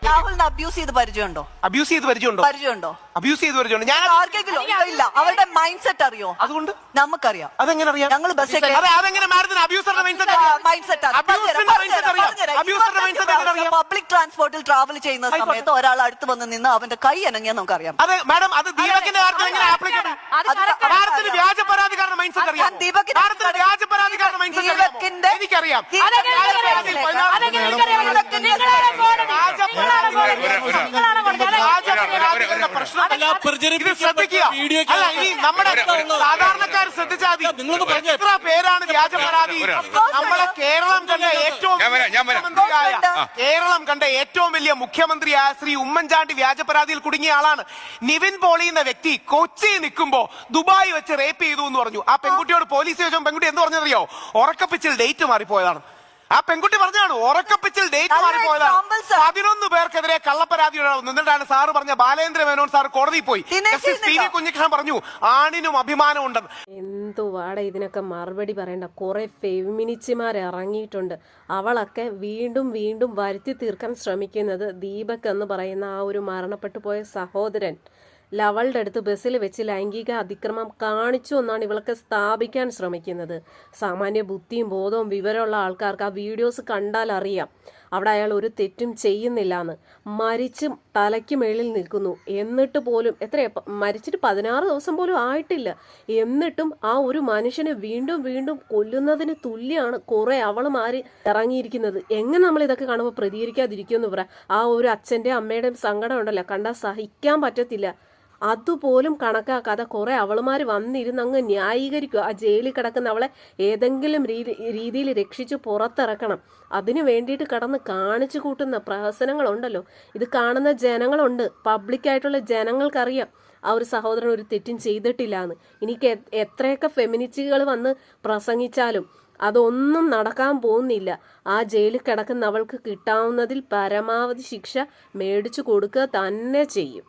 രാഹുലിനെ അബ്യൂസ് ചെയ്ത് പരിചയമുണ്ടോ? അബ്യൂസ് ചെയ്ത് പരിചയമുണ്ടോ? അബ്യൂസ് ചെയ്ത് പരിചയമുണ്ട്. ഞാൻ ആർക്കെങ്കിലും ഇല്ല. അവരുടെ മൈൻഡ് സെറ്റ് അറിയോ? അതുകൊണ്ട് നമുക്കറിയാം. അതെങ്ങനെ അറിയാം? ഞങ്ങൾ ബസ് അതെങ്ങനെ മാഡത്തിന് അബ്യൂസറുടെ മൈൻഡ് സെറ്റ് പബ്ലിക് ട്രാൻസ്പോർട്ടിൽ ട്രാവൽ ചെയ്യുന്ന സമയത്ത് ഒരാൾ അടുത്ത് വന്ന് നിന്ന് അവന്റെ കൈ അനങ്ങിയാൽ നമുക്കറിയാം. അതെ മാഡം, അത് ദീപകിന്റെ കാര്യത്തിൽ എങ്ങനെ ആപ്ലിക്കബിൾ? മാഡത്തിന് വ്യാജ പരാതിക്കാരുടെ മൈൻഡ് സെറ്റ് അറിയാം? വ്യാജ പരാതിക്കാരുടെ മൈൻഡ് സെറ്റ് എനിക്കറിയാം. സാധാരണക്കാർ ശ്രദ്ധിച്ചാൽ എത്ര പേരാണ് വ്യാജ പരാതി? നമ്മളെ കേരളം കണ്ട ഏറ്റവും വലിയ മുഖ്യമന്ത്രിയായ ശ്രീ ഉമ്മൻചാണ്ടി വ്യാജ പരാതിയിൽ കുടുങ്ങിയ ആളാണ്. നിവിൻ പോളി എന്ന വ്യക്തി കൊച്ചി നിൽക്കുമ്പോ ദുബായ് വെച്ച് റേപ്പ് ചെയ്തു എന്ന് പറഞ്ഞു. ആ പെൺകുട്ടിയോട് പോലീസ് ചോദിച്ചപ്പോൾ പെൺകുട്ടി എന്ത് പറഞ്ഞറിയോ? ഉറക്കപ്പിച്ചിൽ ഡേറ്റ് മാറിപ്പോയതാണ്. ആ പെൺകുട്ടി പറഞ്ഞാണ് ഉറക്കപ്പിച്ചിൽ ഡേറ്റ് മാറിപ്പോയതാണ്. 11 പേർക്കെതിരെ കള്ളപ്പരാതി എന്നിട്ടാണ് സാറ് പറഞ്ഞ ബാലേന്ദ്ര മേനോൻ സാർ കോടതിയിൽ പോയി. കുഞ്ഞികൃഷ്ണൻ പറഞ്ഞു ആണിനും അഭിമാനം ഉണ്ടെന്ന്. എന്തുവാടെ ഇതിനൊക്കെ മറുപടി പറയണ്ട. കുറെ ഫെമിനിസ്റ്റുമാർ ഇറങ്ങിയിട്ടുണ്ട്. അവളൊക്കെ വീണ്ടും വീണ്ടും വരുത്തി തീർക്കാൻ ശ്രമിക്കുന്നത് ദീപക് എന്ന് പറയുന്ന ആ ഒരു മരണപ്പെട്ടു പോയ സഹോദരൻ ലവളുടെ അടുത്ത് ബസ്സിൽ വെച്ച് ലൈംഗിക അതിക്രമം കാണിച്ചു എന്നാണ് ഇവളൊക്കെ സ്ഥാപിക്കാൻ ശ്രമിക്കുന്നത്. സാമാന്യ ബുദ്ധിയും ബോധവും വിവരമുള്ള ആൾക്കാർക്ക് ആ വീഡിയോസ് കണ്ടാൽ അറിയാം അവിടെ അയാൾ ഒരു തെറ്റും ചെയ്യുന്നില്ല എന്ന്. മരിച്ച് തലയ്ക്ക് മേളിൽ നിൽക്കുന്നു. എന്നിട്ട് പോലും മരിച്ചിട്ട് 16 ദിവസം പോലും ആയിട്ടില്ല. എന്നിട്ടും ആ ഒരു മനുഷ്യനെ വീണ്ടും വീണ്ടും കൊല്ലുന്നതിന് തുല്യമാണ് കുറെ അവളുമാര് ഇറങ്ങിയിരിക്കുന്നത്. എങ്ങനെ നമ്മൾ ഇതൊക്കെ കാണുമ്പോൾ പ്രതികരിക്കാതിരിക്കുമെന്ന് പറയാം. ആ ഒരു അച്ഛൻ്റെയും അമ്മയുടെയും സങ്കടം ഉണ്ടല്ലോ, കണ്ടാൽ സഹിക്കാൻ പറ്റത്തില്ല. അതുപോലും കണക്കാക്കാതെ കുറെ അവളുമാർ വന്നിരുന്ന് അങ്ങ് ന്യായീകരിക്കുക. ആ ജയിലിൽ കിടക്കുന്ന അവളെ ഏതെങ്കിലും രീതിയിൽ രക്ഷിച്ച് പുറത്തിറക്കണം. അതിനു വേണ്ടിയിട്ട് കടന്ന് കാണിച്ചു കൂട്ടുന്ന പ്രഹസനങ്ങളുണ്ടല്ലോ. ഇത് കാണുന്ന ജനങ്ങളുണ്ട്, പബ്ലിക്കായിട്ടുള്ള ജനങ്ങൾക്കറിയാം ആ ഒരു സഹോദരൻ ഒരു തെറ്റും ചെയ്തിട്ടില്ല എന്ന്. എനിക്ക് എത്രയൊക്കെ ഫെമിനിസ്റ്റുകൾ വന്ന് പ്രസംഗിച്ചാലും അതൊന്നും നടക്കാൻ പോകുന്നില്ല. ആ ജയിലിൽ കിടക്കുന്ന അവൾക്ക് കിട്ടാവുന്നതിൽ പരമാവധി ശിക്ഷ മേടിച്ചു കൊടുക്കുക തന്നെ ചെയ്യും.